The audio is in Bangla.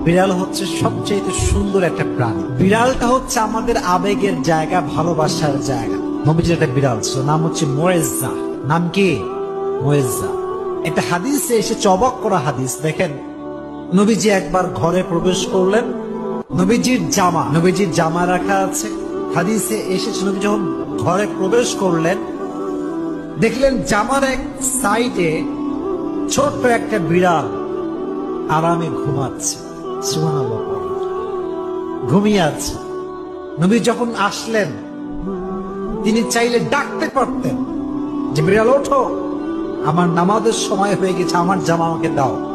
বিড়াল হচ্ছে সবচেয়ে সুন্দর একটা প্রাণী। বিড়ালটা হচ্ছে আমাদের আবেগের জায়গা, ভালোবাসার জায়গা। নবীজির একটা বিড়াল ছিল, নাম হচ্ছে মোয়েজ্জা। নাম কি? মোয়েজ্জা। একটা হাদিসে এসে অবাক করা হাদিস। দেখেন, নবীজি একবার ঘরে প্রবেশ করলেন, নবীজির জামা রাখা আছে। হাদিসে এসেছে নবী যখন ঘরে প্রবেশ করলেন, দেখলেন জামার এক সাইডে ছোট্ট একটা বিড়াল আরামে ঘুমাচ্ছে। সুবহানাল্লাহ, ঘুমিয়ে আছে। নবী যখন আসলেন, তিনি চাইলে ডাকতে পারতেন যে বিড়াল ওঠো, আমার নামাজের সময় হয়ে গেছে, আমার জামা আমাকে দাও।